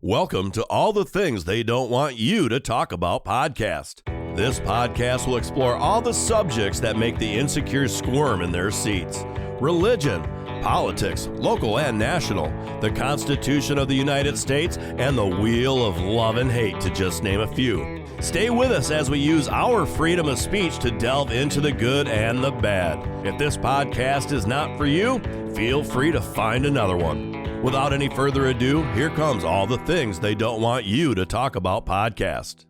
Welcome to All the Things They Don't Want You to Talk About podcast. This podcast will explore all the subjects that make the insecure squirm in their seats. Religion, politics, local and national, the Constitution of the United States, and the wheel of love and hate, to just name a few. Stay with us as we use our freedom of speech to delve into the good and the bad. If this podcast is not for you, feel free to find another one. Without any further ado, here comes All the Things They Don't Want You to Talk About podcast.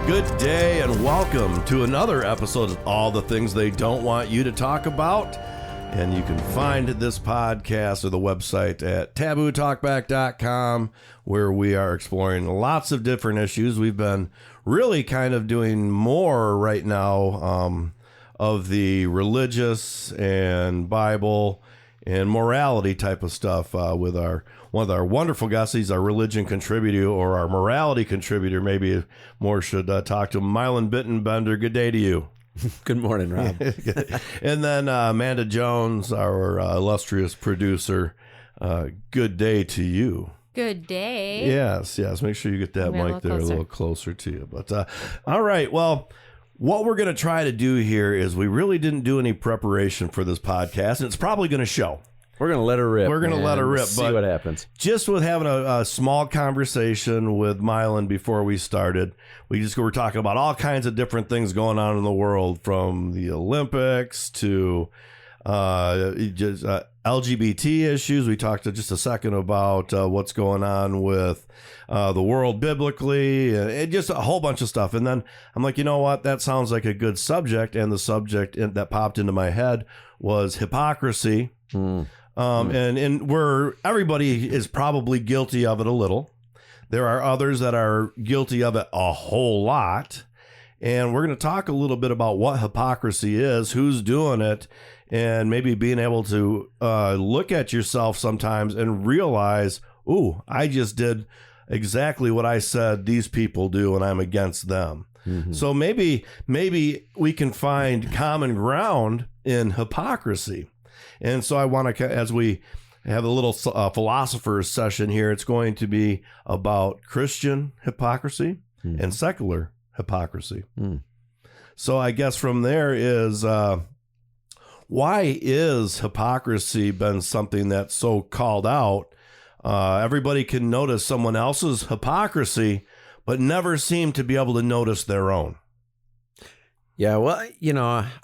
Good day and welcome to another episode of All the Things They Don't Want You to Talk About. And you can find this podcast or the website at tabootalkback.com, where we are exploring lots of different issues. We've been really kind of doing more right now of the religious and Bible and morality type of stuff with one of our wonderful guests. He's our religion contributor, or our morality contributor. Maybe more should talk to Milan Bittenbender. Good day to you. Good morning, Rob. And then Amanda Jones, our illustrious producer. Good day to you. Good day. Yes. Make sure you get that mic there a little closer to you. But all right. Well, what we're going to try to do here is we really didn't do any preparation for this podcast, and it's probably going to show. We're going to let her rip. We're going to let her rip. See what happens. Just with having a small conversation with Milan before we started, we were talking about all kinds of different things going on in the world, from the Olympics to LGBT issues. We talked just a second about what's going on with the world biblically, and just a whole bunch of stuff. And then I'm like, you know what? That sounds like a good subject. And the subject that popped into my head was hypocrisy. And where everybody is probably guilty of it a little. There are others that are guilty of it a whole lot. And we're going to talk a little bit about what hypocrisy is, who's doing it, and maybe being able to look at yourself sometimes and realize, ooh, I just did exactly what I said these people do, and I'm against them. Mm-hmm. So maybe we can find common ground in hypocrisy. And so I want to, as we have a little philosopher's session here, it's going to be about Christian hypocrisy and secular hypocrisy. So I guess from there is, why is hypocrisy been something that's so called out? Everybody can notice someone else's hypocrisy, but never seem to be able to notice their own. Yeah, well,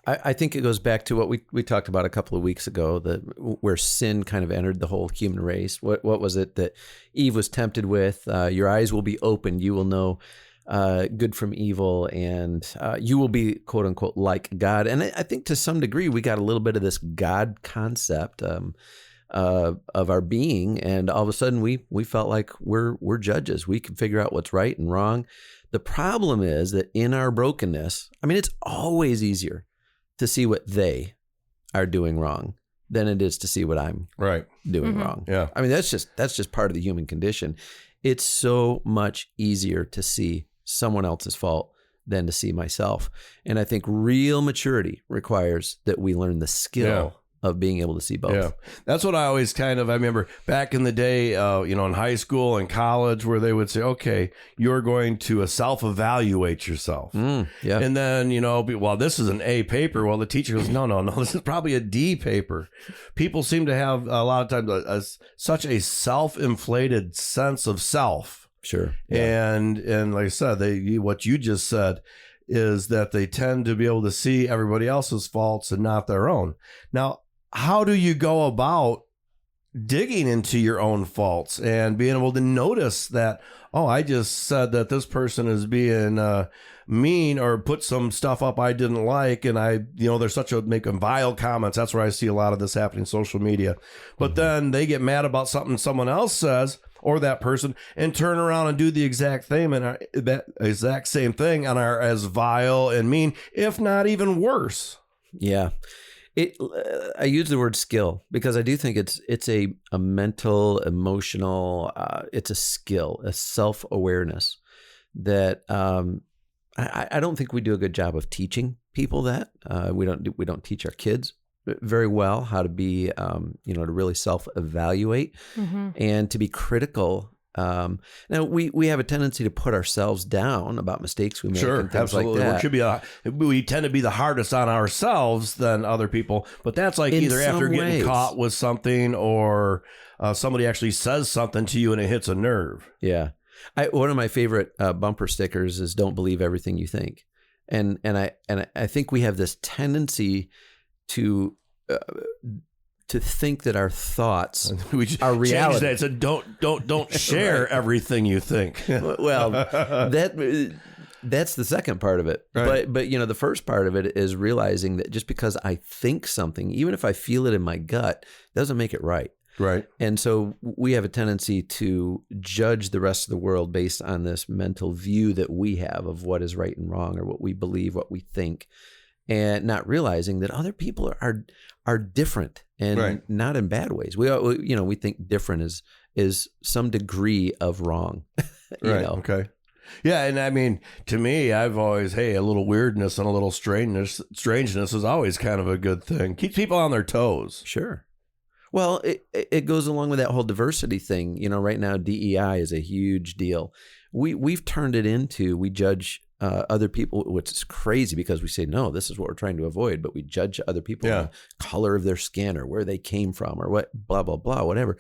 I think it goes back to what we talked about a couple of weeks ago, where sin kind of entered the whole human race. What was it that Eve was tempted with? Your eyes will be opened. You will know good from evil, and you will be, quote unquote, like God. And I think to some degree we got a little bit of this God concept of our being, and all of a sudden we felt like we're judges. We can figure out what's right and wrong. The problem is that in our brokenness, it's always easier to see what they are doing wrong than it is to see what I'm doing wrong. Yeah. That's just part of the human condition. It's so much easier to see someone else's fault than to see myself. And I think real maturity requires that we learn the skill of being able to see both. Yeah, that's what I always I remember back in the day, in high school and college, where they would say, okay, you're going to self-evaluate yourself. And then, well, this is an A paper. Well, the teacher goes, no, this is probably a D paper. People seem to have a lot of times such a self-inflated sense of self. Sure. Yeah. And like I said, what you just said is that they tend to be able to see everybody else's faults and not their own. Now, how do you go about digging into your own faults and being able to notice that, oh, I just said that this person is being mean or put some stuff up I didn't like, and they're making vile comments. That's where I see a lot of this happening in social media. But then they get mad about something someone else says, or that person, and turn around and do the exact same thing and are as vile and mean, if not even worse. Yeah. I use the word skill because I do think it's a mental, emotional, it's a skill, a self-awareness that I don't think we do a good job of teaching people that. We don't teach our kids very well how to be, to really self-evaluate and to be critical. Now we have a tendency to put ourselves down about mistakes we make. Sure, and things absolutely. like that. We tend to be the hardest on ourselves than other people, but that's like In either after some getting ways. caught with something or somebody actually says something to you and it hits a nerve. Yeah. One of my favorite bumper stickers is "Don't believe everything you think," and I think we have this tendency to think that our thoughts We just are reality. Change that. So don't share everything you think. Well, that's the second part of it. Right. But the first part of it is realizing that just because I think something, even if I feel it in my gut, doesn't make it right. Right. And so we have a tendency to judge the rest of the world based on this mental view that we have of what is right and wrong, or what we believe, what we think, and not realizing that other people are different, and not in bad ways. We think different is some degree of wrong. Right. Okay. Yeah, and I mean, to me, I've always, a little weirdness and a little strangeness is always kind of a good thing. Keeps people on their toes. Sure. Well, it goes along with that whole diversity thing. Right now, DEI is a huge deal. We've turned it into, we judge other people, which is crazy because we say, no, this is what we're trying to avoid, but we judge other people on the color of their skin or where they came from or what, blah, blah, blah, whatever.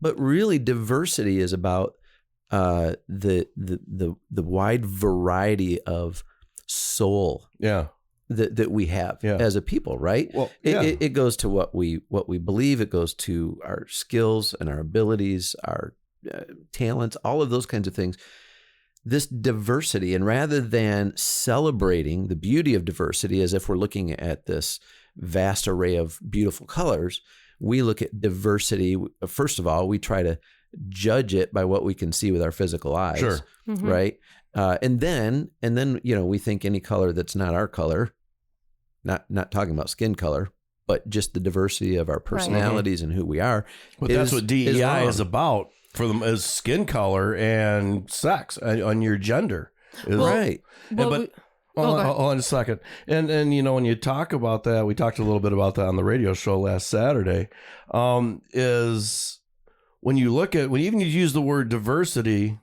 But really, diversity is about the wide variety of soul. Yeah. That we have as a people, right? Well, it goes to what we believe. It goes to our skills and our abilities, our talents, all of those kinds of things. This diversity, and rather than celebrating the beauty of diversity as if we're looking at this vast array of beautiful colors, we look at diversity. First of all, we try to judge it by what we can see with our physical eyes, sure, right? And then we think any color that's not our color. Not talking about skin color, but just the diversity of our personalities and who we are. But that's what DEI is about for them, is skin color and sex on your gender. Right. Hold on a second. And when you talk about that, we talked a little bit about that on the radio show last Saturday, is when you even use the word diversity,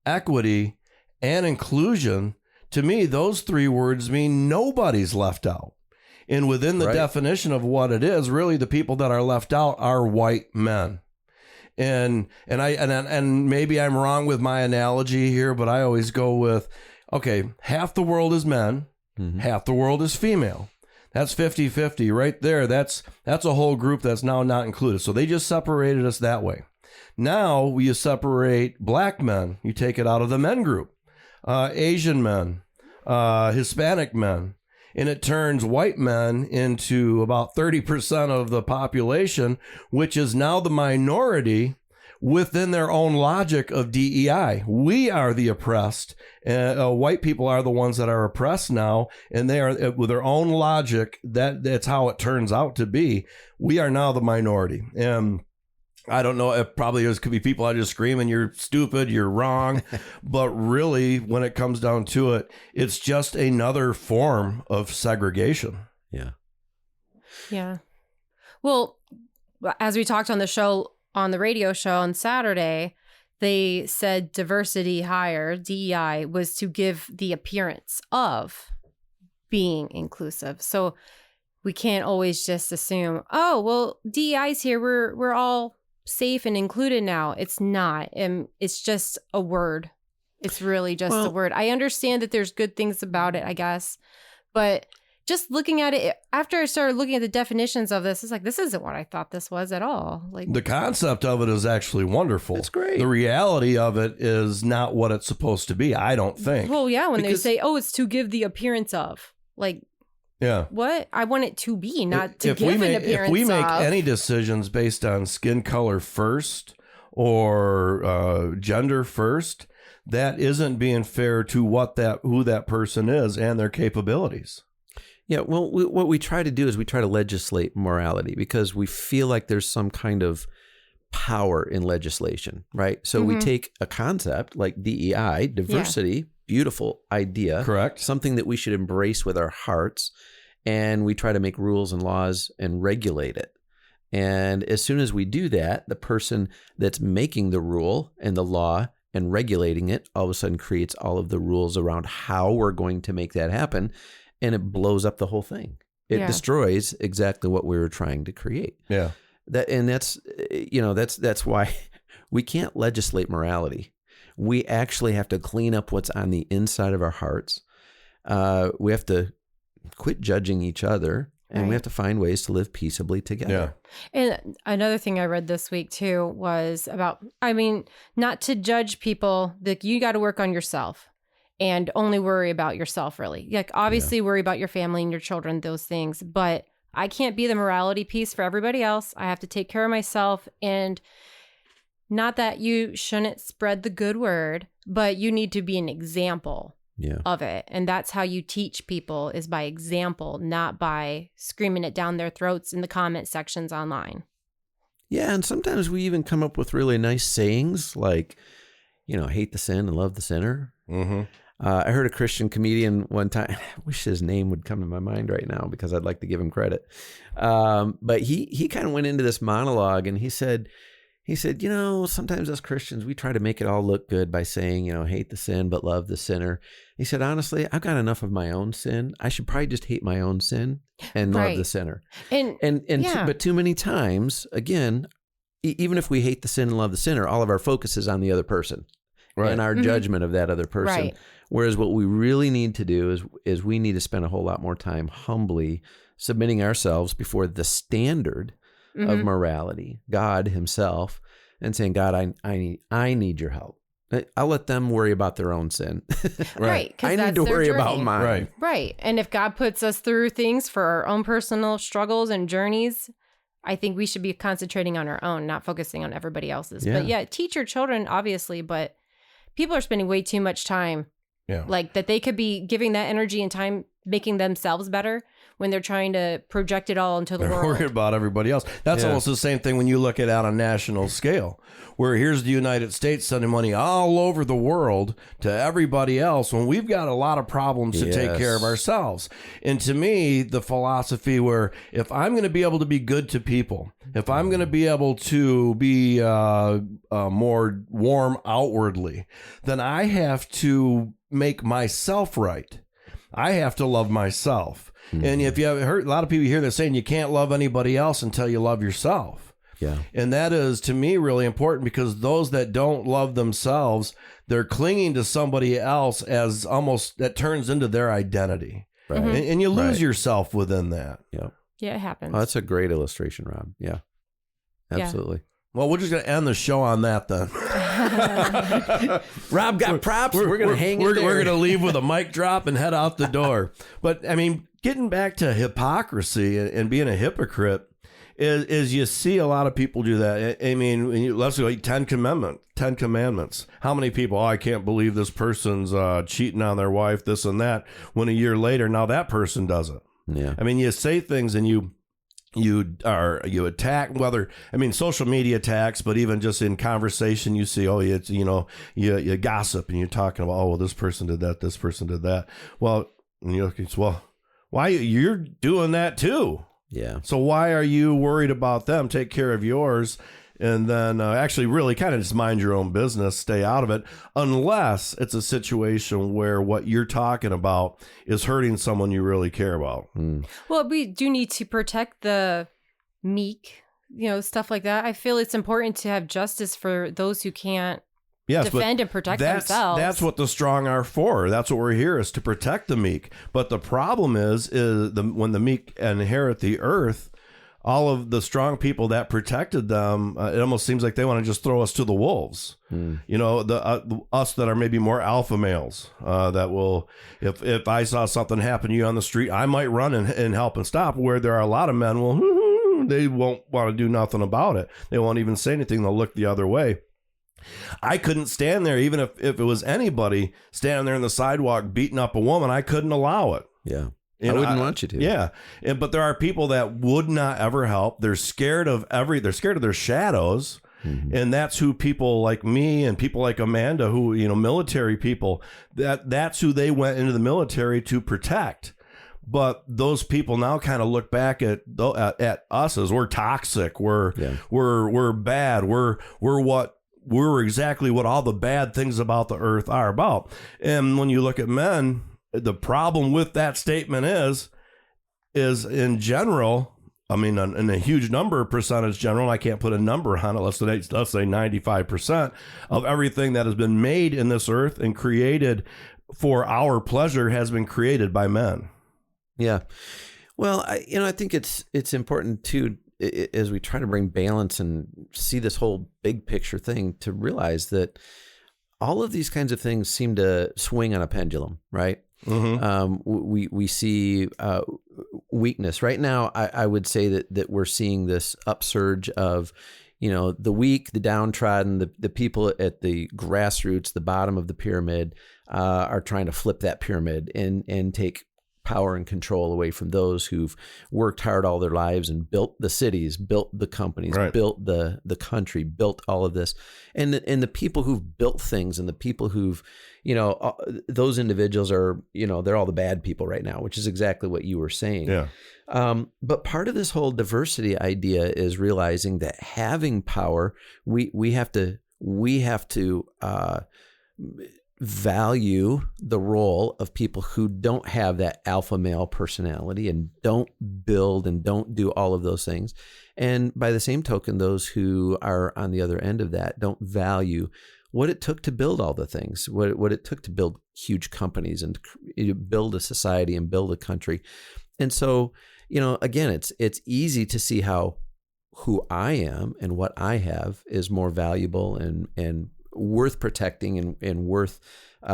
equity, and inclusion, to me, those three words mean nobody's left out. And within the definition of what it is, really the people that are left out are white men. And maybe I'm wrong with my analogy here, but I always go with, okay, half the world is men, half the world is female. That's 50-50 right there. That's a whole group that's now not included. So they just separated us that way. Now you separate black men, you take it out of the men group, Asian men, Hispanic men. And it turns white men into about 30% of the population, which is now the minority within their own logic of DEI. We are the oppressed. White people are the ones that are oppressed now, and they are, with their own logic, that's how it turns out to be. We are now the minority. And I don't know, it probably could be people out just screaming, you're stupid, you're wrong. But really, when it comes down to it, it's just another form of segregation. Yeah. Yeah. Well, as we talked on the radio show on Saturday, they said diversity hire, DEI, was to give the appearance of being inclusive. So we can't always just assume, oh, well, DEI's here, we're all safe and included now. It's not. It's just a word. It's really just a word. I understand that there's good things about it, I guess. But just looking at it, after I started looking at the definitions of this, it's like, this isn't what I thought this was at all. Like, the concept of it is actually wonderful. It's great. The reality of it is not what it's supposed to be, I don't think. Well, yeah, when they say, oh, it's to give the appearance of. Like, yeah. What? I want it to be, not to give an appearance of. If we make any decisions based on skin color first or gender first, that isn't being fair to who that person is and their capabilities. Yeah, well, what we try to do is we try to legislate morality because we feel like there's some kind of power in legislation, right? So we take a concept like DEI, diversity, beautiful idea. Correct. Something that we should embrace with our hearts. And we try to make rules and laws and regulate it. And as soon as we do that, the person that's making the rule and the law and regulating it all of a sudden creates all of the rules around how we're going to make that happen. And it blows up the whole thing. It destroys exactly what we were trying to create. Yeah. That's why we can't legislate morality. We actually have to clean up what's on the inside of our hearts. We have to quit judging each other, and we have to find ways to live peaceably together. Yeah. And another thing I read this week too was about, not to judge people, that you got to work on yourself and only worry about yourself, really. Like, obviously worry about your family and your children, those things, but I can't be the morality piece for everybody else. I have to take care of myself. And not that you shouldn't spread the good word, but you need to be an example of it. And that's how you teach people, is by example, not by screaming it down their throats in the comment sections online. Yeah. And sometimes we even come up with really nice sayings like, hate the sin and love the sinner. Mm-hmm. I heard a Christian comedian one time. I wish his name would come to my mind right now because I'd like to give him credit. But he kind of went into this monologue, and he said, sometimes as Christians, we try to make it all look good by saying, hate the sin, but love the sinner. He said, honestly, I've got enough of my own sin. I should probably just hate my own sin and love the sinner. But too many times, again, even if we hate the sin and love the sinner, all of our focus is on the other person and our judgment of that other person. Right. Whereas what we really need to do is we need to spend a whole lot more time humbly submitting ourselves before the standard of morality, God himself, and saying, God, I need your help. I'll let them worry about their own sin. Right. I need to worry about mine. Right. And if God puts us through things for our own personal struggles and journeys, I think we should be concentrating on our own, not focusing on everybody else's. Yeah. But teach your children, obviously, but people are spending way too much time. Yeah. Like that they could be giving that energy and time making themselves better when they're trying to project it all into the world. Worried about everybody else. That's almost the same thing when you look at it on a national scale, where here's the United States sending money all over the world to everybody else when we've got a lot of problems to take care of ourselves. And to me, the philosophy where if I'm going to be able to be good to people, if I'm going to be able to be more warm outwardly, then I have to make myself right. I have to love myself. And if you have heard, a lot of people hear that saying you can't love anybody else until you love yourself. Yeah. And that is, to me, really important, because those that don't love themselves, they're clinging to somebody else as almost that turns into their identity. Right. And you lose yourself within that. Yeah. Yeah, it happens. Oh, that's a great illustration, Rob. Yeah. Absolutely. Well, we're just going to end the show on that then. Rob got props. We're going to hang it there. We're going to leave with a mic drop and head out the door. But, I mean, getting back to hypocrisy and being a hypocrite is you see a lot of people do that. I mean, let's go 10 Commandments. How many people, I can't believe this person's cheating on their wife, this and that, when a year later, now that person does it. Yeah. I mean, you say things and you attack, whether, I mean, social media attacks, but even just in conversation, you see, it's, you gossip and you're talking about, well, this person did that, this person did that. Well, why you're doing that too? Yeah. So why are you worried about them? Take care of yours. And then actually really kind of just mind your own business, stay out of it, unless it's a situation where what you're talking about is hurting someone you really care about. Well, we do need to protect the meek, stuff like that. I feel it's important to have justice for those who can't defend and protect themselves. That's what the strong are for. That's what we're here, is to protect the meek. But the problem is when the meek inherit the earth, all of the strong people that protected them, it almost seems like they want to just throw us to the wolves. Us that are maybe more alpha males that will, if I saw something happen to you on the street, I might run and help and stop. Where there are a lot of men, they won't want to do nothing about it. They won't even say anything. They'll look the other way. I couldn't stand there, even if it was anybody standing there on the sidewalk beating up a woman. I couldn't allow it. Yeah. I wouldn't want you to. Yeah. But there are people that would not ever help. They're scared of their shadows. And that's who people like me and people like Amanda, who, military people, that's who they went into the military to protect. But those people now kind of look back at us as we're toxic, we're bad, we're exactly what all the bad things about the earth are about. And when you look at men, the problem with that statement is in general, I mean, in a huge percentage general, I can't put a number on it. Let's say 95% of everything that has been made in this earth and created for our pleasure has been created by men. Yeah. Well, I think it's important too, as we try to bring balance and see this whole big picture thing, to realize that all of these kinds of things seem to swing on a pendulum, right? We see weakness right now. I would say that we're seeing this upsurge of, the weak, the downtrodden, the people at the grassroots, the bottom of the pyramid, are trying to flip that pyramid and take power and control away from those who've worked hard all their lives and built the cities, built the companies, built the country, built all of this. And the people who've built things, and the people who've, those individuals are, they're all the bad people right now, which is exactly what you were saying. Yeah. But part of this whole diversity idea is realizing that having power, we have to value the role of people who don't have that alpha male personality and don't build and don't do all of those things. And by the same token, those who are on the other end of that don't value what it took to build all the things, what it took to build huge companies and build a society and build a country. And so, again, it's easy to see how who I am and what I have is more valuable and worth protecting and worth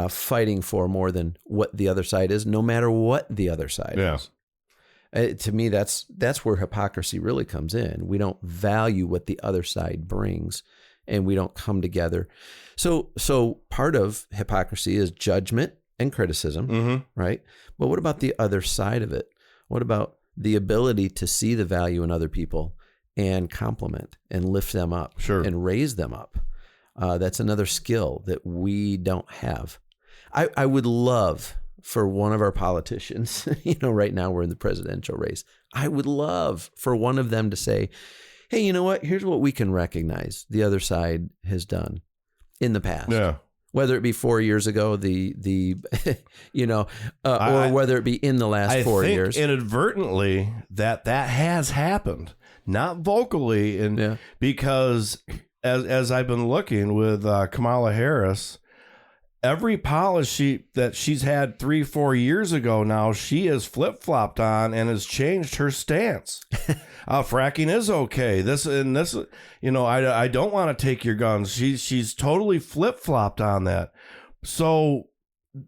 fighting for more than what the other side is, no matter what the other side is. To me, that's where hypocrisy really comes in. We don't value what the other side brings, and we don't come together. So part of hypocrisy is judgment and criticism, right? But what about the other side of it? What about the ability to see the value in other people and compliment and lift them up and raise them up? That's another skill that we don't have. I would love for one of our politicians, right now we're in the presidential race. I would love for one of them to say, hey, you know what? Here's what we can recognize the other side has done in the past. Yeah. Whether it be 4 years ago, or whether it be in the last 4 years. I think inadvertently that has happened, not vocally, and because as I've been looking with Kamala Harris, every policy that she's had 3-4 years ago now, she has flip-flopped on and has changed her stance. Fracking is okay. This, I don't want to take your guns. She's totally flip-flopped on that. So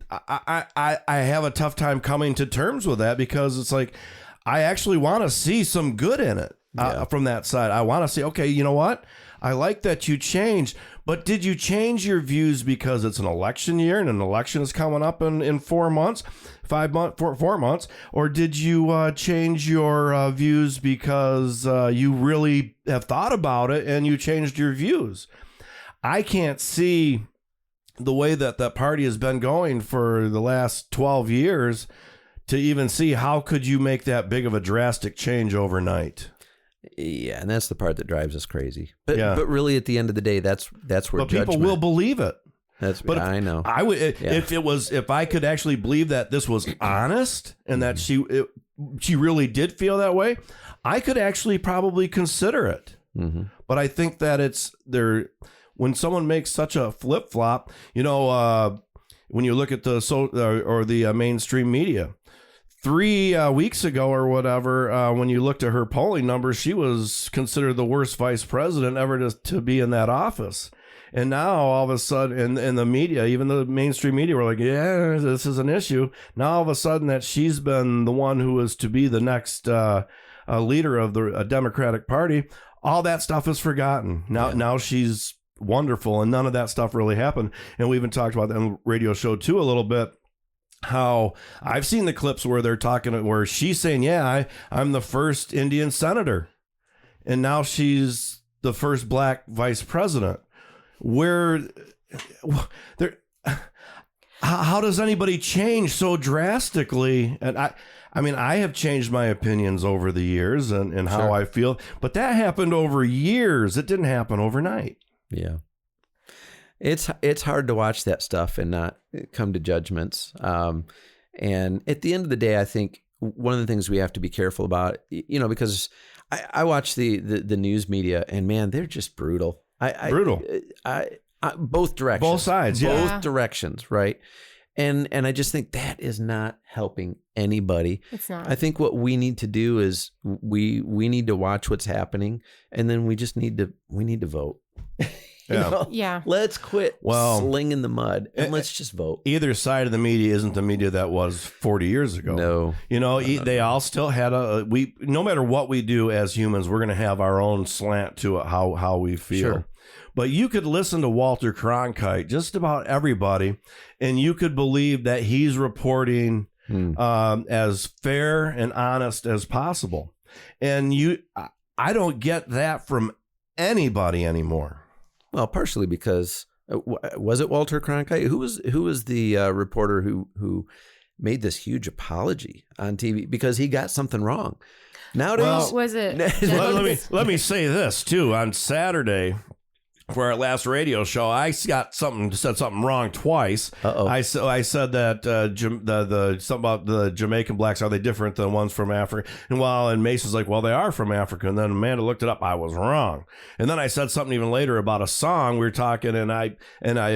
I have a tough time coming to terms with that, because it's like, I actually want to see some good in it from that side. I want to say, okay, you know what? I like that you changed, but did you change your views because it's an election year and an election is coming up in 4 months, 4 months, or did you change your views because you really have thought about it and you changed your views? I can't see the way that party has been going for the last 12 years to even see how could you make that big of a drastic change overnight. Yeah, and that's the part that drives us crazy. But really, at the end of the day, that's where people will believe it. I know. I would if I could actually believe that this was honest and that she really did feel that way, I could actually probably consider it. Mm-hmm. But I think that it's there when someone makes such a flip flop. When you look at the mainstream media. 3 weeks ago or whatever, when you looked at her polling numbers, she was considered the worst vice president ever to be in that office. And now all of a sudden in the media, even the mainstream media, were like, yeah, this is an issue. Now all of a sudden that she's been the one who is to be the next leader of the Democratic Party, all that stuff is forgotten. Now she's wonderful, and none of that stuff really happened. And we even talked about that on the radio show too a little bit. How I've seen the clips where they're talking, where she's saying, I'm the first Indian senator. And now she's the first black vice president. Where there, how does anybody change so drastically? And I mean, I have changed my opinions over the years and how Sure. I feel, but that happened over years. It didn't happen overnight. Yeah. It's hard to watch that stuff and not come to judgments. And at the end of the day, I think one of the things we have to be careful about, because I watch the news media, and man, they're just brutal. Brutal. Both directions. Both sides, yeah. Both directions, right? And I just think that is not helping anybody. It's not. I think what we need to do is we need to watch what's happening, and then we need to vote. Yeah. Let's quit slinging the mud and let's just vote. Either side of the media isn't the media that was 40 years ago. No. They all still had no matter what we do as humans, we're going to have our own slant to it, how we feel. Sure. But you could listen to Walter Cronkite, just about everybody, and you could believe that he's reporting as fair and honest as possible. And I don't get that from anybody anymore. Well, partially because was it Walter Cronkite? Who was the reporter who made this huge apology on TV because he got something wrong? Nowadays, Well, was it? let me say this too. On Saturday, for our last radio show, I said something wrong twice. Uh-oh. I said that something about the Jamaican blacks, are they different than ones from Africa? And Mason's like, well, they are from Africa. And then Amanda looked it up. I was wrong. And then I said something even later about a song we were talking, and I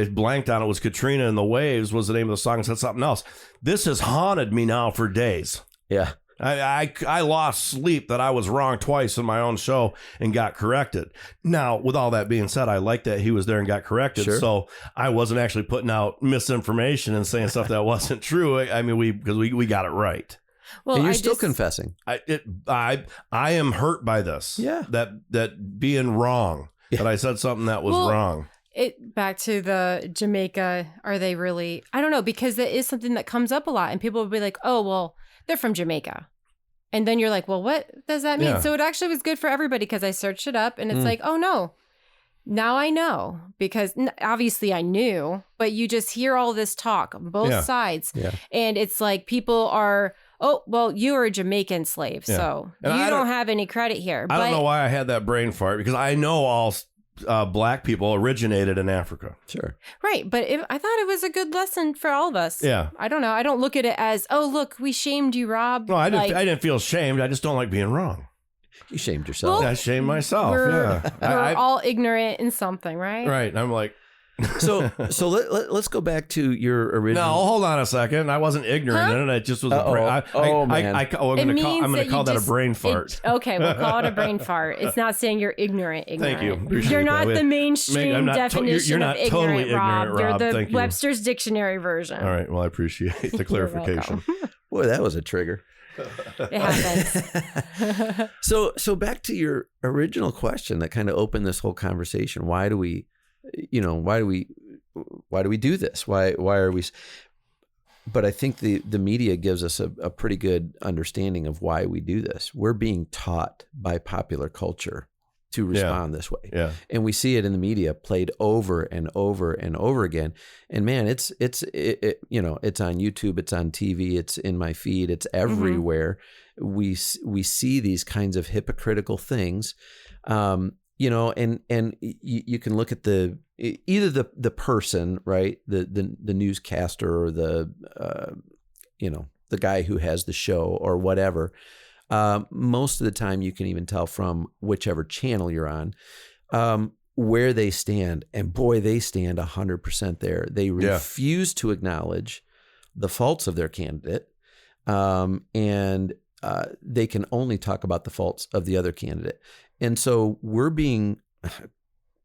blanked on it. It was Katrina and the Waves was the name of the song. And said something else. This has haunted me now for days. Yeah. I lost sleep that I was wrong twice in my own show and got corrected. Now, with all that being said, I like that he was there and got corrected. Sure. So I wasn't actually putting out misinformation and saying stuff that wasn't true. I mean, because we got it right. Well, and you're still confessing. I am hurt by this. Yeah. That being wrong. Yeah. That I said something that was wrong. Back to the Jamaica, are they really? I don't know, because that is something that comes up a lot, and people will be like, oh, well, they're from Jamaica. And then you're like, well, what does that mean? Yeah. So it actually was good for everybody because I searched it up and it's like, oh no, now I know, because obviously I knew, but you just hear all this talk on both sides. Yeah. And it's like people are, oh, well, you are a Jamaican slave. Yeah. So And you don't have any credit here. I don't know why I had that brain fart, because I know all black people originated in Africa. Sure. Right. But I thought it was a good lesson for all of us. Yeah. I don't know. I don't look at it as, oh, look, we shamed you, Rob. No, I didn't feel shamed. I just don't like being wrong. You shamed yourself. Well, I shamed myself. We're Yeah. all ignorant in something, right? Right. And I'm like, So let's go back to your original. no, hold on a second. I wasn't ignorant in it. It just was a brain. man. I'm going to call that a brain fart. Okay, we'll call it a brain fart. It's not saying you're ignorant. Thank you. Appreciate You're that. not the mainstream I'm not definition you're not of totally ignorant, Rob. ignorant, You're Rob. the Thank you. Webster's Dictionary version. All right. Well, I appreciate the You're clarification. welcome. Boy, that was a trigger. It happens. So back to your original question that kind of opened this whole conversation. Why do we do this? Why are we? But I think the media gives us a pretty good understanding of why we do this. We're being taught by popular culture to respond this way. Yeah. And we see it in the media played over and over and over again. And man, it's on YouTube, it's on TV, it's in my feed, it's everywhere. We see these kinds of hypocritical things. And you can look at either the person, right, the newscaster, or the guy who has the show or whatever. Most of the time you can even tell from whichever channel you're on where they stand, and boy, they stand 100% there. They refuse to acknowledge the faults of their candidate, and they can only talk about the faults of the other candidate. And so we're being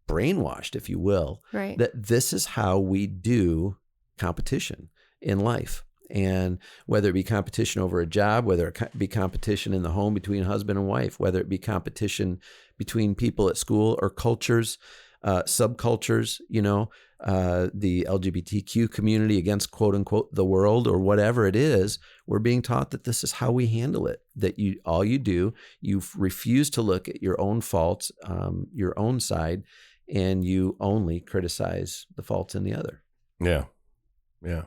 brainwashed, if you will, Right. that this is how we do competition in life. And whether it be competition over a job, whether it be competition in the home between husband and wife, whether it be competition between people at school or cultures, subcultures, the LGBTQ community against quote unquote the world or whatever it is. We're being taught that this is how we handle it, that all you do, you refuse to look at your own faults, your own side, and you only criticize the faults in the other. Yeah. Yeah.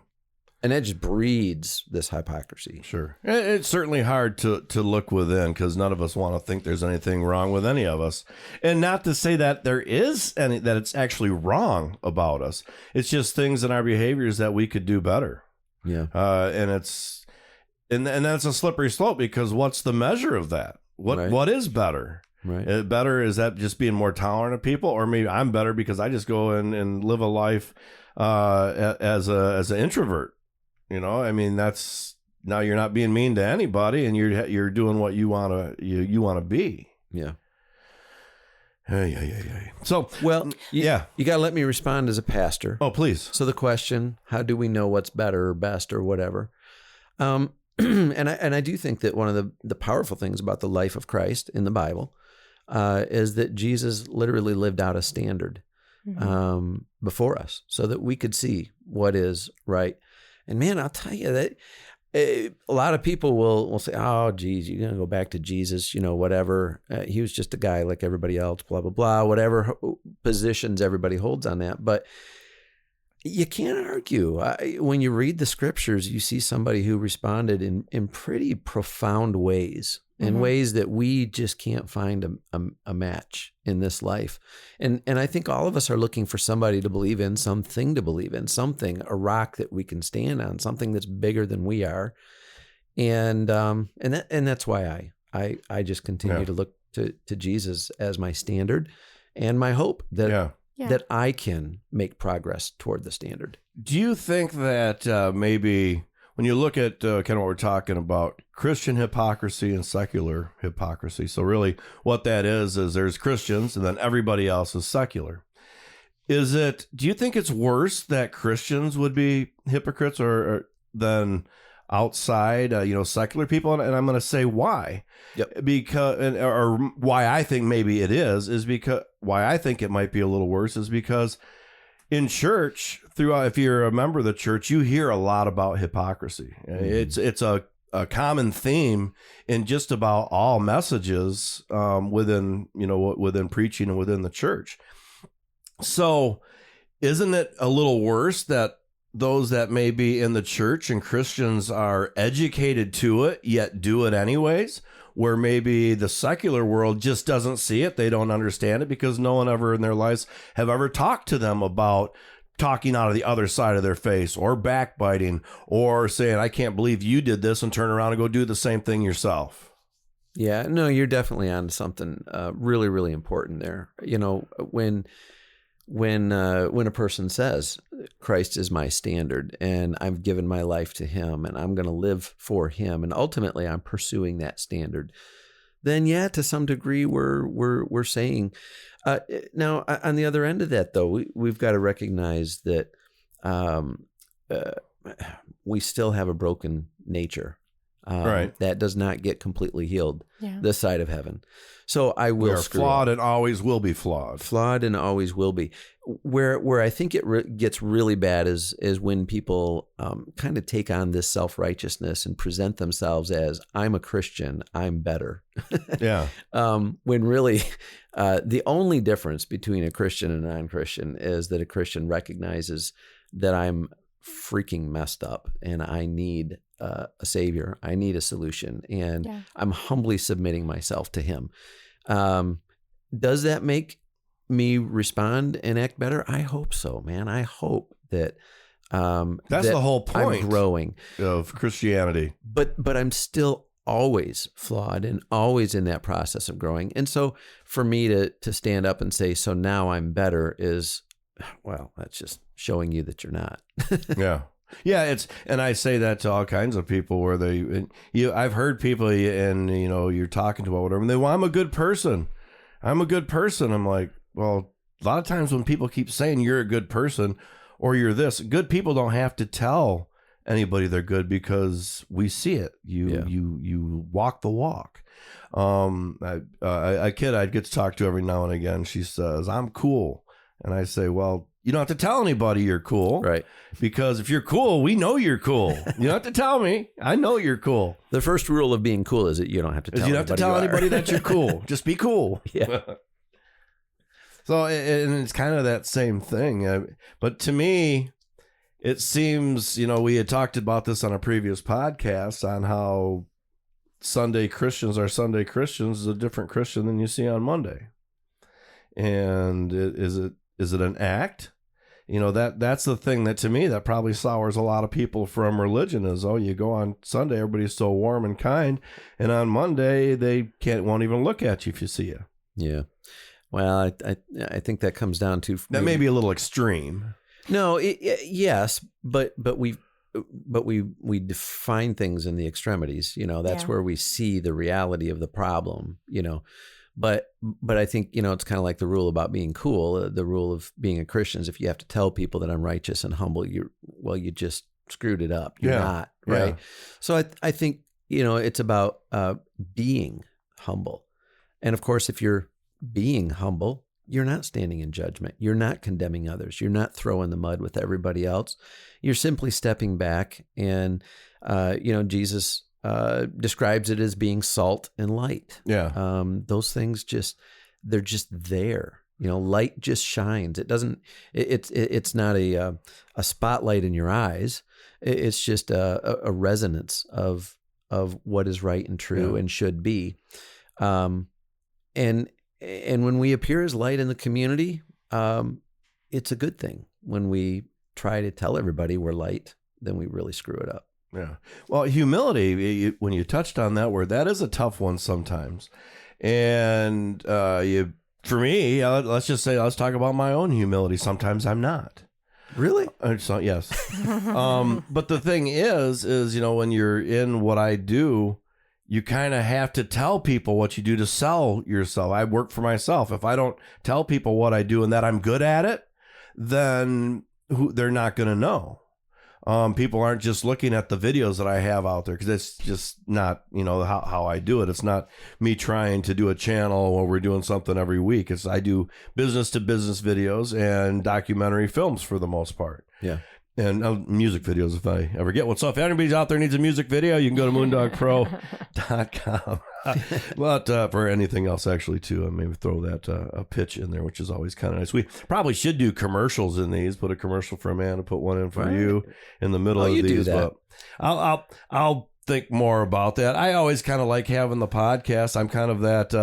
And that just breeds this hypocrisy. Sure. It's certainly hard to look within, because none of us want to think there's anything wrong with any of us. And not to say that there is any, that it's actually wrong about us. It's just things in our behaviors that we could do better. Yeah. And that's a slippery slope, because what's the measure of that? What is better? Right. Better, is that just being more tolerant of people? Or maybe I'm better because I just go and live a life as an introvert. I mean, that's, now you're not being mean to anybody, and you're doing what you want to be. Yeah. Yeah. So, well, you got to let me respond as a pastor. Oh, please. So the question, how do we know what's better or best or whatever? And I do think that one of the powerful things about the life of Christ in the Bible is that Jesus literally lived out a standard before us, so that we could see what is right. And man, I'll tell you that a lot of people will say, "Oh, geez, you're gonna go back to Jesus, whatever. He was just a guy like everybody else, blah blah blah, whatever positions everybody holds on that." But you can't argue. When you read the scriptures, you see somebody who responded in pretty profound ways, in ways that we just can't find a match in this life. And I think all of us are looking for somebody to believe in, something to believe in, something, a rock that we can stand on, something that's bigger than we are. And that's why I just continue to look to Jesus as my standard and my hope that that I can make progress toward the standard. Do you think that maybe when you look at kind of what we're talking about, Christian hypocrisy and secular hypocrisy, so really what that is there's Christians and then everybody else is secular. Do you think it's worse that Christians would be hypocrites or than outside, secular people? And I'm going to say why. Yep. Because, or why I think maybe it is because why I think it might be a little worse is because in church, throughout, if you're a member of the church, you hear a lot about hypocrisy. It's a common theme in just about all messages within preaching and within the church. So isn't it a little worse that those that may be in the church and Christians are educated to it, yet do it anyways, where maybe the secular world just doesn't see it, they don't understand it, because no one ever in their lives have ever talked to them about talking out of the other side of their face, or backbiting, or saying, I can't believe you did this, and turn around and go do the same thing yourself. Yeah, no, you're definitely on something really, really important there. When a person says Christ is my standard and I've given my life to him and I'm going to live for him and ultimately I'm pursuing that standard, then to some degree we're saying now on the other end of that though, we've got to recognize that we still have a broken nature. Right. That does not get completely healed this side of heaven. So I will. We are flawed and always will be flawed. Flawed and always will be. Where I think it gets really bad is when people kind of take on this self-righteousness and present themselves as, I'm a Christian, I'm better. Yeah. When really the only difference between a Christian and a non-Christian is that a Christian recognizes that I'm freaking messed up and I need a savior. I need a solution, and I'm humbly submitting myself to him. Does that make me respond and act better? I hope so, man. I hope that that's the whole point I'm growing of Christianity. But I'm still always flawed and always in that process of growing. And so for me to stand up and say, so now I'm better is, well, that's just showing you that you're not. Yeah, and I say that to all kinds of people where I've heard people and you're talking to about whatever, and they, well, I'm a good person. I'm like, well, a lot of times when people keep saying you're a good person or you're this, good people don't have to tell anybody they're good because we see it. You walk the walk. A kid I'd get to talk to every now and again, she says, I'm cool. And I say, well, you don't have to tell anybody you're cool. Right. Because if you're cool, we know you're cool. You don't have to tell me. I know you're cool. The first rule of being cool is that you don't have to tell you don't have to tell anybody that you're cool. Just be cool. Yeah. So, and it's kind of that same thing. But to me, it seems, we had talked about this on a previous podcast on how Sunday Christians is a different Christian than you see on Monday. And is it an act? That's the thing that to me that probably sours a lot of people from religion is, you go on Sunday, everybody's so warm and kind, and on Monday they won't even look at you if you see you. Yeah. Well, I think that comes down to that may be a little extreme. No, yes, but we define things in the extremities. That's where we see the reality of the problem. But I think it's kind of like the rule about being cool. The rule of being a Christian is if you have to tell people that I'm righteous and humble, you just screwed it up. You're not, right? Yeah. So I think it's about being humble, and of course, if you're being humble, you're not standing in judgment. You're not condemning others. You're not throwing the mud with everybody else. You're simply stepping back, and Jesus describes it as being salt and light. Yeah. Those things they're just there. Light just shines. It doesn't. It's not a spotlight in your eyes. It's just a resonance of what is right and true and should be. And when we appear as light in the community, it's a good thing. When we try to tell everybody we're light, then we really screw it up. Yeah. Well, humility, when you touched on that word, that is a tough one sometimes. And for me, let's talk about my own humility. Sometimes I'm not. Really? Yes. But the thing is, when you're in what I do, you kind of have to tell people what you do to sell yourself. I work for myself. If I don't tell people what I do and that I'm good at it, then they're not going to know. People aren't just looking at the videos that I have out there because it's just not, how I do it. It's not me trying to do a channel where we're doing something every week. I do business to business videos and documentary films for the most part. Yeah. And music videos if I ever get one. So if anybody's out there needs a music video, you can go to moondogpro.com. But for anything else, actually, too, I maybe throw that a pitch in there, which is always kind of nice. We probably should do commercials in these. Put a commercial for a man and put one in for you in the middle of these. Do that. But I'll think more about that. I always kind of like having the podcast. I'm kind of that.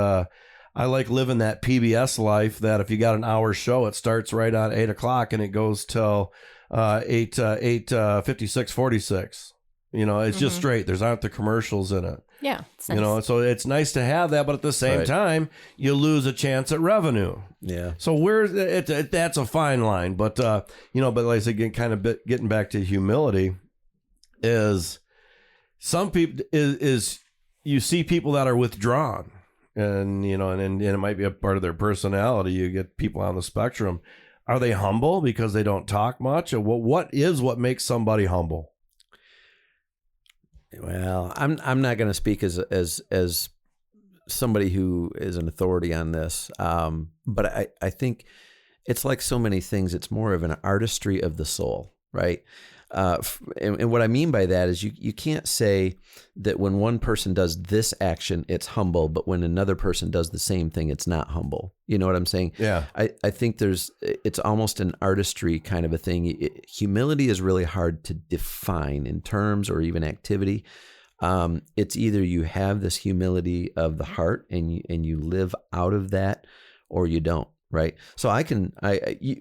I like living that PBS life. That if you got an hour show, it starts right on 8:00 and it goes till 8:56:46. It's just straight. There's aren't the commercials in it. Yeah, it's nice. So it's nice to have that, but at the same time, you lose a chance at revenue. Yeah. So that's a fine line, but but like I said, getting back to humility is some people is you see people that are withdrawn, and and it might be a part of their personality. You get people on the spectrum. Are they humble because they don't talk much? Or what makes somebody humble? Well, I'm not going to speak as somebody who is an authority on this, but I think it's like so many things. It's more of an artistry of the soul, right? And what I mean by that is you can't say that when one person does this action, it's humble, but when another person does the same thing, it's not humble. You know what I'm saying? Yeah. I think it's almost an artistry kind of a thing. Humility is really hard to define in terms or even activity. It's either you have this humility of the heart and you live out of that, or you don't. Right. So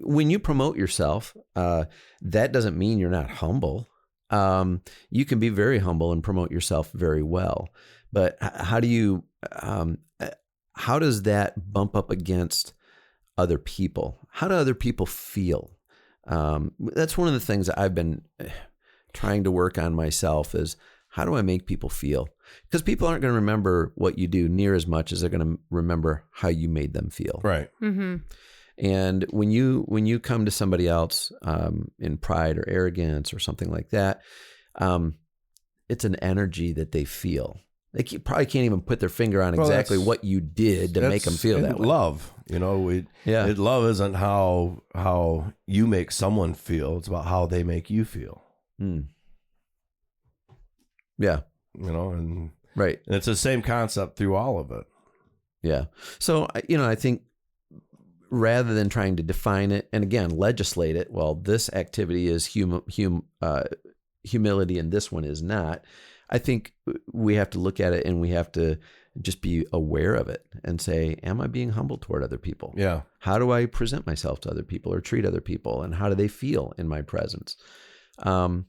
when you promote yourself, that doesn't mean you're not humble. You can be very humble and promote yourself very well. But how does that bump up against other people? How do other people feel? That's one of the things that I've been trying to work on myself is, how do I make people feel? Because people aren't going to remember what you do near as much as they're going to remember how you made them feel. Right. Mm-hmm. And when you come to somebody else in pride or arrogance or something like that, it's an energy that they feel. They probably can't even put their finger on exactly what you did to make them feel that way. Love, love isn't how you make someone feel. It's about how they make you feel. Yeah. And right. And it's the same concept through all of it. Yeah. So, I think rather than trying to define it and again, legislate it, well, this activity is humility and this one is not, I think we have to look at it and we have to just be aware of it and say, am I being humble toward other people? Yeah. How do I present myself to other people or treat other people? And how do they feel in my presence? And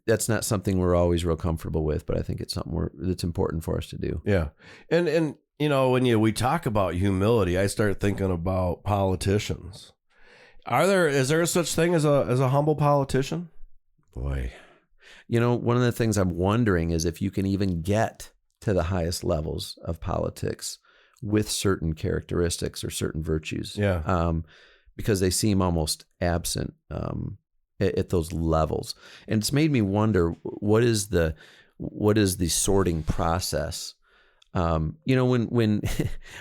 that's not something we're always real comfortable with, but I think it's something that's important for us to do. Yeah. And when we talk about humility, I start thinking about politicians. Is there such thing as a humble politician? Boy. One of the things I'm wondering is if you can even get to the highest levels of politics with certain characteristics or certain virtues. Yeah. Because they seem almost absent at those levels. And it's made me wonder, what is the sorting process? When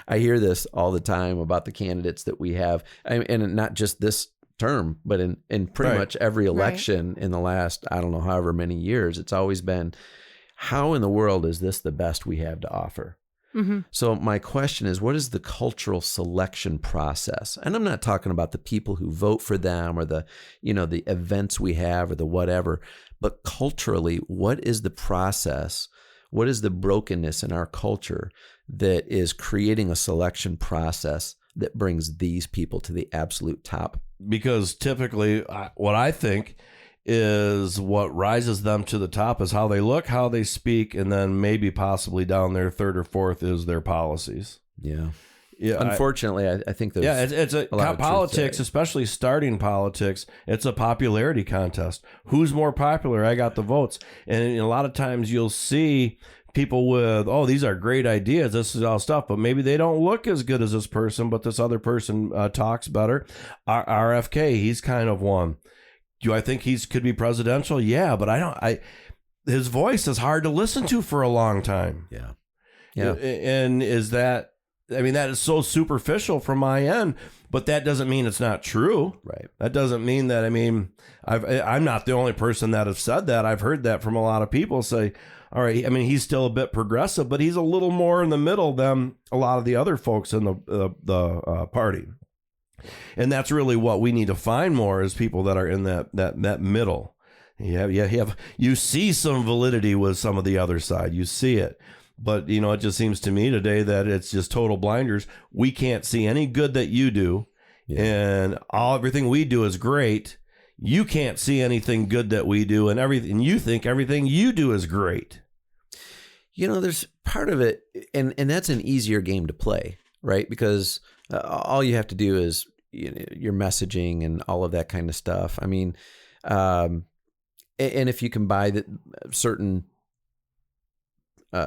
I hear this all the time about the candidates that we have, and not just this term, but in pretty much every election in the last, I don't know, however many years, it's always been, how in the world is this the best we have to offer? Mm-hmm. So my question is, what is the cultural selection process? And I'm not talking about the people who vote for them or the events we have or the whatever, but culturally, what is the process? What is the brokenness in our culture that is creating a selection process that brings these people to the absolute top? Because typically what I think is what rises them to the top is how they look, how they speak, and then maybe possibly down there, third or fourth is their policies. Yeah. Yeah. Unfortunately, I think there's it's a lot politics, especially starting politics. It's a popularity contest. Who's more popular? I got the votes. And a lot of times you'll see people with, these are great ideas. This is all stuff, but maybe they don't look as good as this person, but this other person talks better. RFK, he's kind of one. Do I think could be presidential? Yeah, but his voice is hard to listen to for a long time. Yeah. Yeah. And that is so superficial from my end, but that doesn't mean it's not true. Right. That doesn't mean that, I'm not the only person that have said that. I've heard that from a lot of people say, all right, he's still a bit progressive, but he's a little more in the middle than a lot of the other folks in the party. And that's really what we need to find more is people that are in that middle. You see some validity with some of the other side. You see it. But, it just seems to me today that it's just total blinders. We can't see any good that you do. Yeah. And everything we do is great. You can't see anything good that we do, and you think everything you do is great. There's part of it, and that's an easier game to play, right? Because all you have to do is your messaging and all of that kind of stuff. And if you can buy certain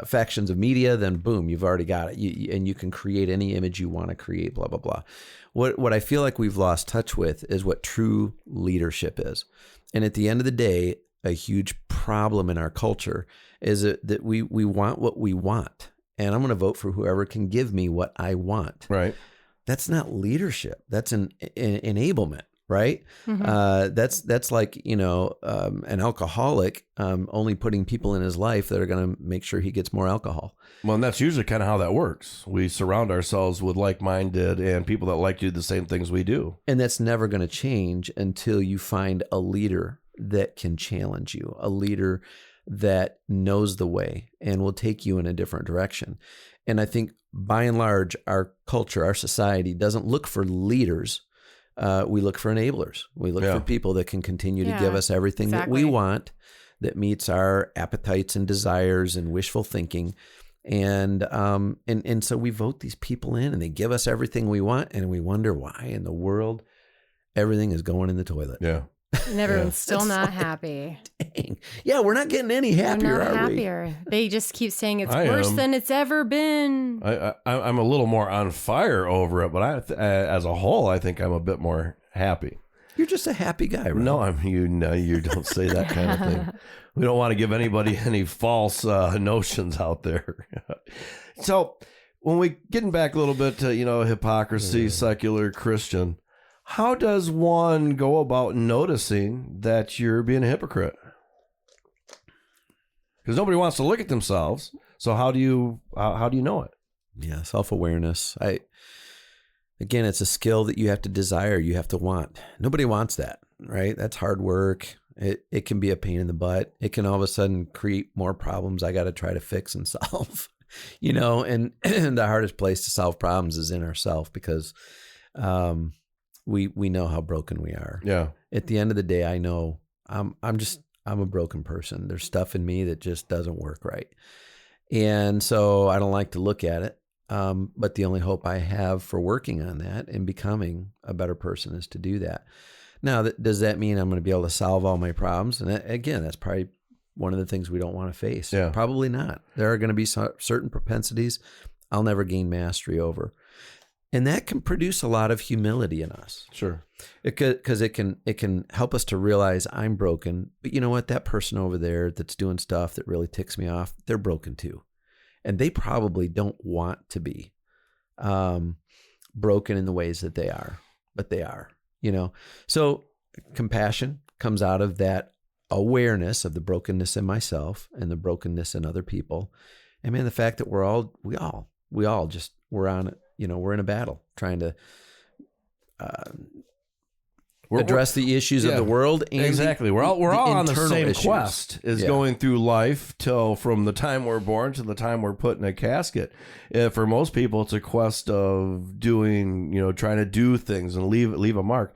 factions of media, then boom, you've already got it. And you can create any image you want to create, blah, blah, blah. What I feel like we've lost touch with is what true leadership is. And at the end of the day, a huge problem in our culture is that we want what we want. And I'm going to vote for whoever can give me what I want. Right. That's not leadership. That's an enablement. Right. Mm-hmm. That's like, an alcoholic only putting people in his life that are going to make sure he gets more alcohol. Well, and that's usually kind of how that works. We surround ourselves with like-minded and people that like to do the same things we do. And that's never going to change until you find a leader that can challenge you, a leader that knows the way and will take you in a different direction. And I think by and large, our culture, our society doesn't look for leaders. We look for enablers. We look for people that can continue to give us everything that we want, that meets our appetites and desires and wishful thinking. And so we vote these people in and they give us everything we want. And we wonder why in the world everything is going in the toilet. Yeah. And everyone's still not happy. Dang. Yeah, we're not getting any happier, are we? They just keep saying it's worse than it's ever been. I'm a little more on fire over it, but as a whole, I think I'm a bit more happy. You're just a happy guy, right? No, you don't say that kind of thing. We don't want to give anybody any false notions out there. So when we getting back a little bit to, hypocrisy, secular Christian, how does one go about noticing that you're being a hypocrite? Because nobody wants to look at themselves. So how do you know it? Yeah, self-awareness. Again, it's a skill that you have to desire, you have to want. Nobody wants that, right? That's hard work. It can be a pain in the butt. It can all of a sudden create more problems I got to try to fix and solve. And the hardest place to solve problems is in ourselves, because we know how broken we are. Yeah. At the end of the day, I know I'm a broken person. There's stuff in me that just doesn't work right. And so I don't like to look at it. But the only hope I have for working on that and becoming a better person is to do that. Now, does that mean I'm going to be able to solve all my problems? And again, that's probably one of the things we don't want to face. Yeah. Probably not. There are going to be certain propensities I'll never gain mastery over. And that can produce a lot of humility in us. Sure. Because it can help us to realize I'm broken. But you know what? That person over there that's doing stuff that really ticks me off, they're broken too. And they probably don't want to be broken in the ways that they are, but they are, So compassion comes out of that awareness of the brokenness in myself and the brokenness in other people. And man, the fact that we're on it, we're in a battle trying to address the issues of the world. And exactly. We're all on the same issues. quest as going through life till from the time we're born to the time we're put in a casket. For most people, it's a quest of doing, trying to do things and leave a mark.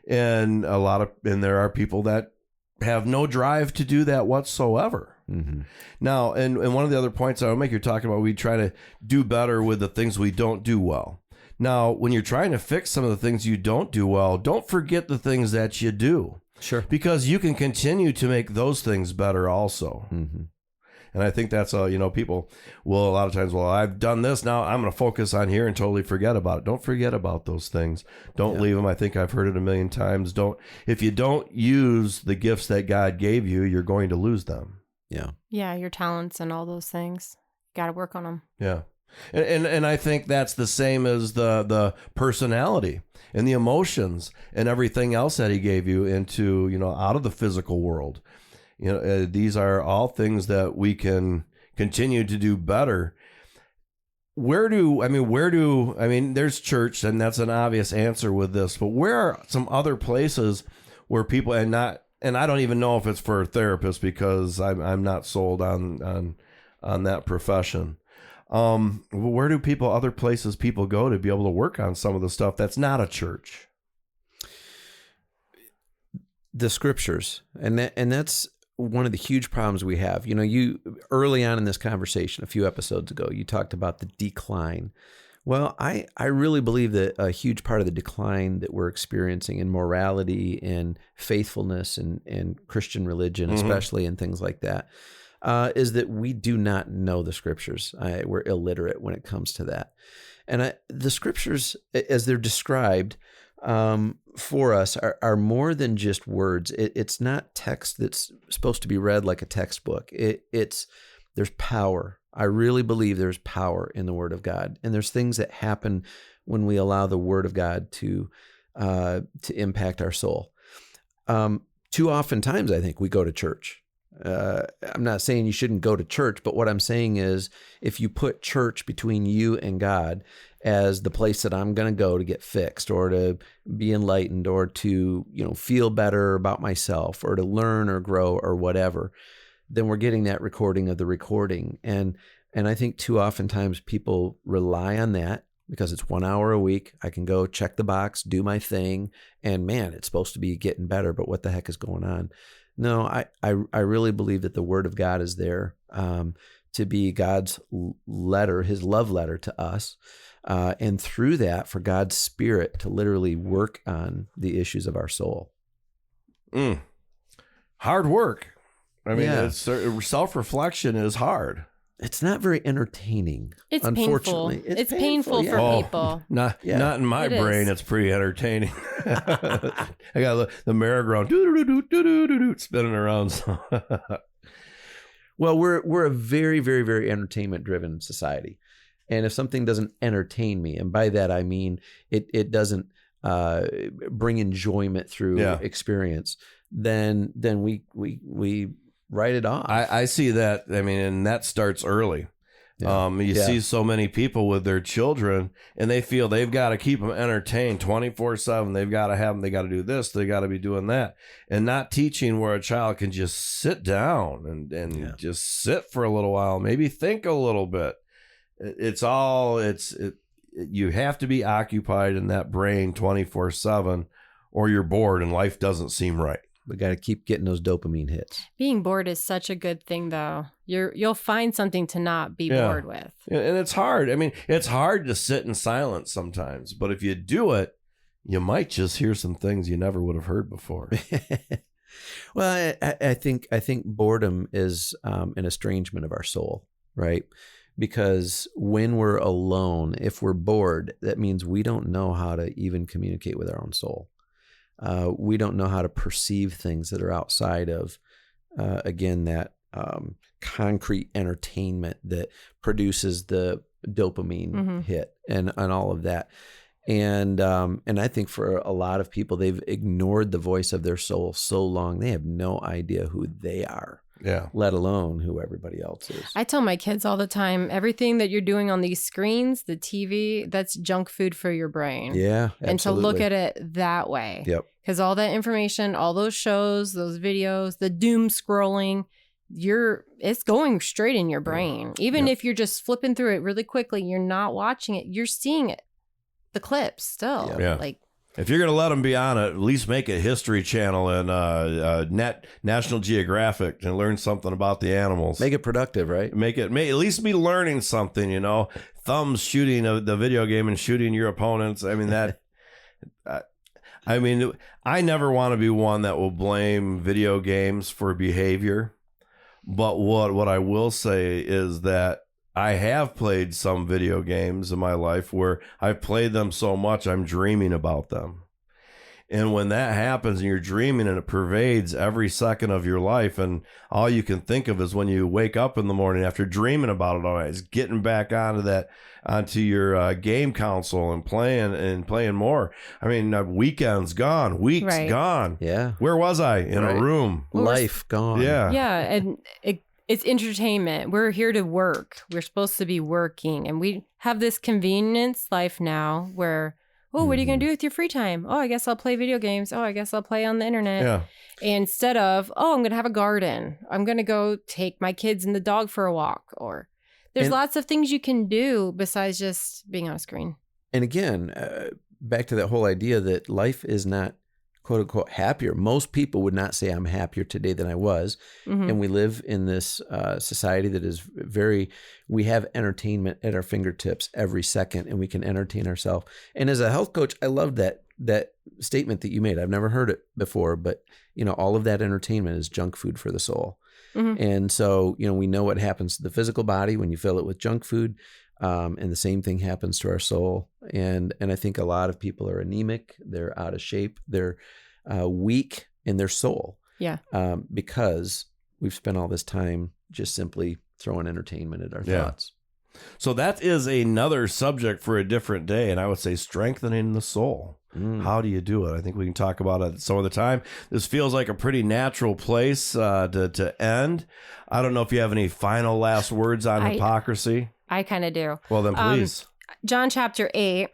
And there are people that have no drive to do that whatsoever. Mm-hmm. Now, and one of the other points I would make, you're talking about, we try to do better with the things we don't do well. Now, when you're trying to fix some of the things you don't do well, don't forget the things that you do. Sure. Because you can continue to make those things better also. Mm-hmm. And I think that's, people will a lot of times, I've done this, now I'm going to focus on here and totally forget about it. Don't forget about those things. Don't leave them. I think I've heard it a million times. If you don't use the gifts that God gave you, you're going to lose them. Yeah. Yeah, your talents and all those things. Got to work on them. Yeah. And I think that's the same as the personality and the emotions and everything else that he gave you into, out of the physical world. These are all things that we can continue to do better. There's church, and that's an obvious answer with this, but where are some other places where people, and I don't even know if it's for therapists, because I'm not sold on that profession. Where do other places people go to be able to work on some of the stuff that's not a church? The scriptures. And that's one of the huge problems we have. You early on in this conversation, a few episodes ago, you talked about the decline. Well, I really believe that a huge part of the decline that we're experiencing in morality and faithfulness and Christian religion, especially, and things like that, is that we do not know the scriptures. We're illiterate when it comes to that. And the scriptures, as they're described for us, are more than just words. It's not text that's supposed to be read like a textbook. There's power. I really believe there's power in the Word of God. And there's things that happen when we allow the Word of God to impact our soul. Too often times, I think, we go to church. I'm not saying you shouldn't go to church, but what I'm saying is, if you put church between you and God as the place that I'm going to go to get fixed, or to be enlightened, or to, feel better about myself, or to learn or grow or whatever, then we're getting that recording of the recording. And I think too oftentimes people rely on that because it's 1 hour a week. I can go check the box, do my thing, and man, it's supposed to be getting better, but what the heck is going on? No, I really believe that the Word of God is there to be God's letter, His love letter to us, and through that, for God's Spirit to literally work on the issues of our soul. Hard work. It's self-reflection is hard. It's not very entertaining. It's unfortunately. painful. It's painful yeah. for people. Not in my It brain. is. It's pretty entertaining. I got the merry-go-round spinning around. Well, we're a very, very, very entertainment-driven society. And if something doesn't entertain me, and by that I mean it doesn't bring enjoyment through experience, then we write it off. I see that. I mean, and that starts early. Yeah. You see so many people with their children, and they feel they've got to keep them entertained 24/7. They've got to have them. They got to do this. They got to be doing that, and not teaching where a child can just sit down and just sit for a little while, maybe think a little bit. You have to be occupied in that brain 24/7, or you're bored and life doesn't seem right. We got to keep getting those dopamine hits. Being bored is such a good thing, though. You'll find something to not be bored with. And it's hard. I mean, it's hard to sit in silence sometimes, but if you do it, you might just hear some things you never would have heard before. Well, I think boredom is an estrangement of our soul, right? Because when we're alone, if we're bored, that means we don't know how to even communicate with our own soul. We don't know how to perceive things that are outside of, again, that concrete entertainment that produces the dopamine hit and all of that. And I think for a lot of people, they've ignored the voice of their soul so long, they have no idea who they are. Yeah. Let alone who everybody else is. I tell my kids all the time, everything that you're doing on these screens, the TV, that's junk food for your brain. Yeah. Absolutely. And to look at it that way. Yep. Because all that information, all those shows, those videos, the doom scrolling, it's going straight in your brain. Even if you're just flipping through it really quickly, you're not watching it, you're seeing it. The clips still. Yeah. Like, if you're going to let them be on it, at least make a History Channel and National Geographic and learn something about the animals. Make it productive, right? May at least be learning something, thumbs shooting the video game and shooting your opponents. I mean, I never want to be one that will blame video games for behavior. But what I will say is that I have played some video games in my life where I've played them so much I'm dreaming about them. And when that happens and you're dreaming and it pervades every second of your life, and all you can think of is when you wake up in the morning after dreaming about it all night, is getting back onto your game console and playing more. I mean, weekends gone, weeks gone. Yeah. Where was I? In a room. Life gone. Yeah. Yeah. And it's entertainment. We're here to work. We're supposed to be working. And we have this convenience life now where, what are you going to do with your free time? Oh, I guess I'll play video games. Oh, I guess I'll play on the internet. Yeah. Instead of, I'm going to have a garden. I'm going to go take my kids and the dog for a walk. Or there's lots of things you can do besides just being on a screen. And again, back to that whole idea that life is not quote unquote happier. Most people would not say I'm happier today than I was. And we live in this society that is we have entertainment at our fingertips every second and we can entertain ourselves. And as a health coach, I love that statement that you made. I've never heard it before, but all of that entertainment is junk food for the soul. And so, we know what happens to the physical body when you fill it with junk food. And the same thing happens to our soul. And I think a lot of people are anemic. They're out of shape. They're weak in their soul. Yeah. Because we've spent all this time just simply throwing entertainment at our thoughts. So that is another subject for a different day. And I would say strengthening the soul. How do you do it? I think we can talk about it some other time. This feels like a pretty natural place to end. I don't know if you have any final last words on hypocrisy. I kind of do. Well, then please. John chapter 8,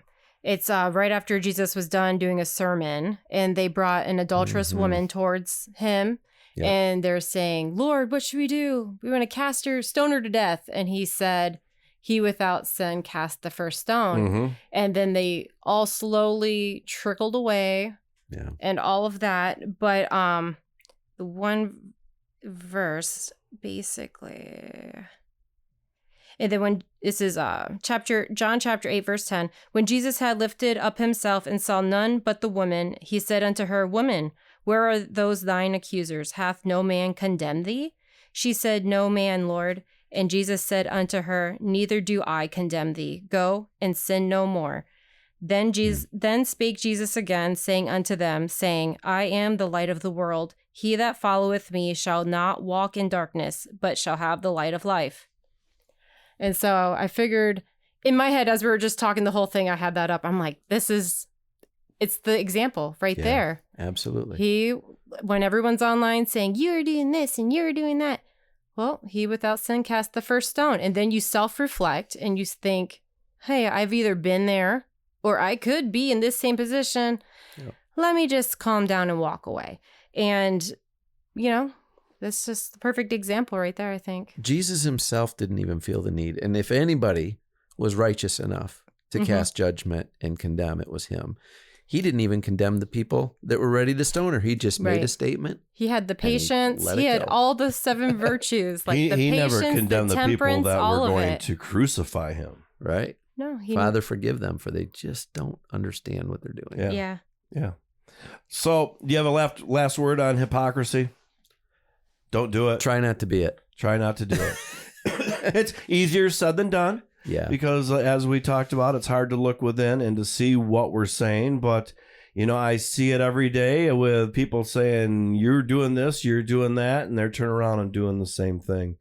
it's right after Jesus was done doing a sermon, and they brought an adulterous woman towards him. Yep. And they're saying, Lord, what should we do? We want to stone her to death. And he said, he without sin cast the first stone. And then they all slowly trickled away and all of that. But the one verse, basically... And then when this is John chapter 8, verse 10, when Jesus had lifted up himself and saw none but the woman, he said unto her, Woman, where are those thine accusers? Hath no man condemned thee? She said, No man, Lord. And Jesus said unto her, Neither do I condemn thee. Go and sin no more. Then spake Jesus again, saying unto them, saying, I am the light of the world. He that followeth me shall not walk in darkness, but shall have the light of life. And so I figured in my head, as we were just talking the whole thing, I had that up. I'm like, it's the example right there. Absolutely. When everyone's online saying, you're doing this and you're doing that. Well, he without sin cast the first stone. And then you self-reflect and you think, hey, I've either been there or I could be in this same position. Yep. Let me just calm down and walk away. And, that's just the perfect example right there, I think. Jesus himself didn't even feel the need. And if anybody was righteous enough to cast judgment and condemn, it was him. He didn't even condemn the people that were ready to stone her. He just made a statement. He had the patience. He had all the 7 virtues. Like he never condemned the people that were going to crucify him. Right? No. Father, forgive them, for they just don't understand what they're doing. Yeah. So, do you have a last word on hypocrisy? Don't do it. Try not to be it. Try not to do it. It's easier said than done. Yeah. Because as we talked about, it's hard to look within and to see what we're saying. But, I see it every day with people saying, you're doing this, you're doing that. And they're turning around and doing the same thing.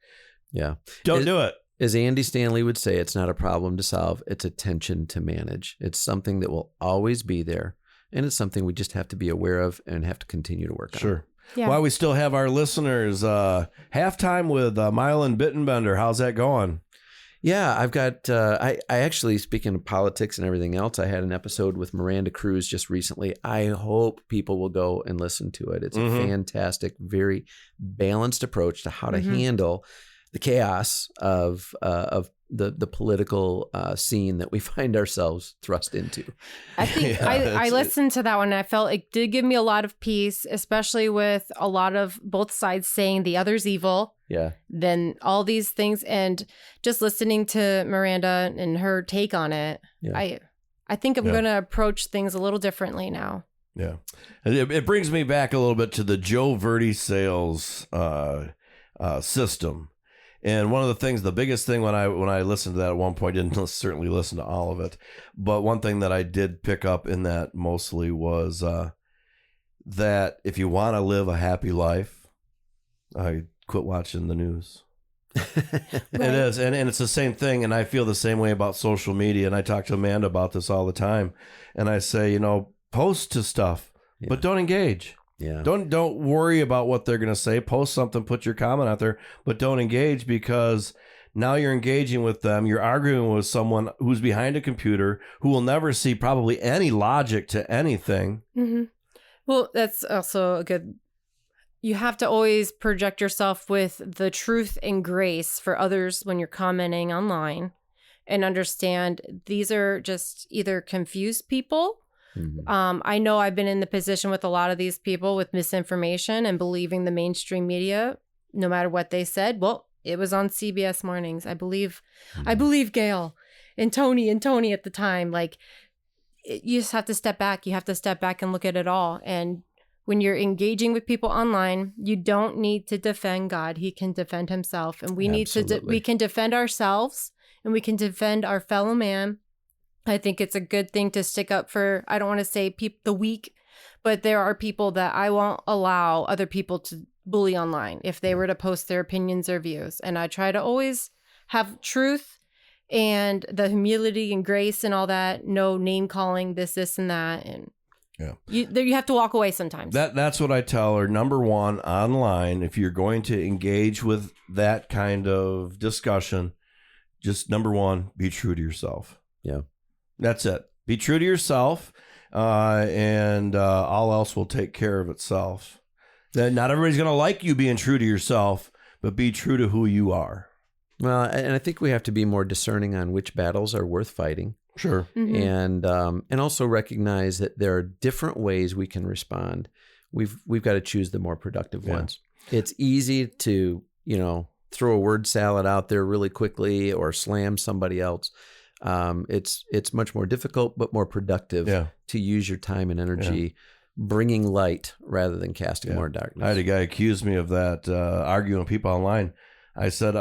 Yeah. Don't do it. As Andy Stanley would say, it's not a problem to solve. It's a tension to manage. It's something that will always be there. And it's something we just have to be aware of and have to continue to work on. Sure. Yeah. While we still have our listeners, halftime with Milan Bittenbender. How's that going? Yeah, I've got, I actually, speaking of politics and everything else, I had an episode with Miranda Cruz just recently. I hope people will go and listen to it. It's a fantastic, very balanced approach to how to handle the chaos of the political scene that we find ourselves thrust into. I think I listened to that one and I felt it did give me a lot of peace, especially with a lot of both sides saying the other's evil. Yeah. Then all these things, and just listening to Miranda and her take on it, I think I'm going to approach things a little differently now. Yeah. It brings me back a little bit to the Joe Verdi sales system. And one of the things, the biggest thing when I listened to that at one point, didn't certainly listen to all of it, but one thing that I did pick up in that mostly was that if you want to live a happy life, quit watching the news. It is. And it's the same thing. And I feel the same way about social media. And I talk to Amanda about this all the time. And I say, post to stuff, but don't engage. Yeah. Don't worry about what they're going to say. Post something, put your comment out there, but don't engage, because now you're engaging with them. You're arguing with someone who's behind a computer who will never see probably any logic to anything. Mm-hmm. Well, that's also a good... You have to always project yourself with the truth and grace for others when you're commenting online, and understand these are just either confused people. Mm-hmm. I know I've been in the position with a lot of these people with misinformation and believing the mainstream media, no matter what they said. Well, it was on CBS mornings. I believe Gail and Tony at the time. Like, you just have to step back. You have to step back and look at it all. And when you're engaging with people online, you don't need to defend God. He can defend himself. And we we can defend ourselves, and we can defend our fellow man. I think it's a good thing to stick up for, I don't want to say the weak, but there are people that I won't allow other people to bully online if they were to post their opinions or views. And I try to always have truth and the humility and grace and all that, no name calling, this and that. And you have to walk away sometimes. That's what I tell her. Number one, online, if you're going to engage with that kind of discussion, just number one, be true to yourself. Yeah. That's it. Be true to yourself, and all else will take care of itself. Then not everybody's going to like you being true to yourself, but be true to who you are. Well, and I think we have to be more discerning on which battles are worth fighting. Sure. Mm-hmm. And also recognize that there are different ways we can respond. We've got to choose the more productive ones. It's easy to, throw a word salad out there really quickly or slam somebody else. It's much more difficult, but more productive to use your time and energy bringing light rather than casting more darkness. I had a guy accuse me of that, arguing with people online. I said,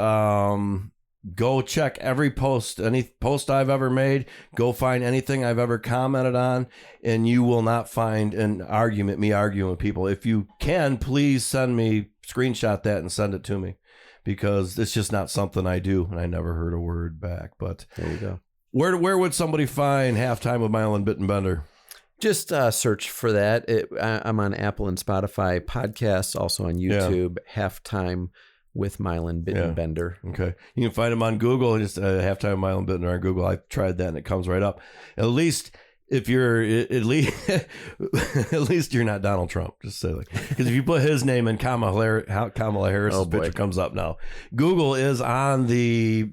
go check every post, any post I've ever made. Go find anything I've ever commented on, and you will not find me arguing with people. If you can, please screenshot that and send it to me, because it's just not something I do, and I never heard a word back. But there you go. Where would somebody find Halftime with Milan Bittenbender? Just search for that. I'm on Apple and Spotify podcasts, also on YouTube. Halftime with Milan Bittenbender. Yeah. Okay. You can find him on Google. Just Halftime with Milan Bittenbender on Google. I tried that and it comes right up. At least if you're at least you're not Donald Trump. Just say because if you put his name in Kamala Harris's picture comes up now. Google is on the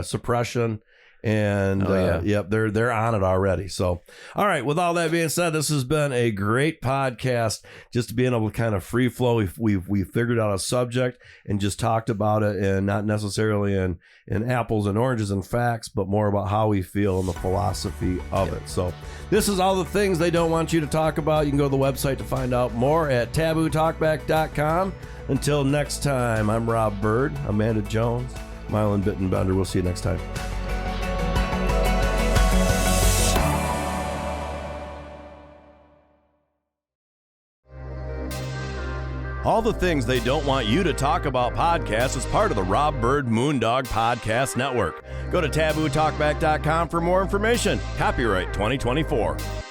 suppression. And yep, they're on it already. So, all right. With all that being said, this has been a great podcast. Just being able to kind of free flow. We figured out a subject and just talked about it, and not necessarily in apples and oranges and facts, but more about how we feel and the philosophy of it. So, this is all the things they don't want you to talk about. You can go to the website to find out more at tabootalkback.com. Until next time, I'm Rob Bird, Amanda Jones, Milan Bittenbender. We'll see you next time. All the Things They Don't Want You to Talk About podcast is part of the Rob Bird Moondog Podcast Network. Go to tabootalkback.com for more information. Copyright 2024.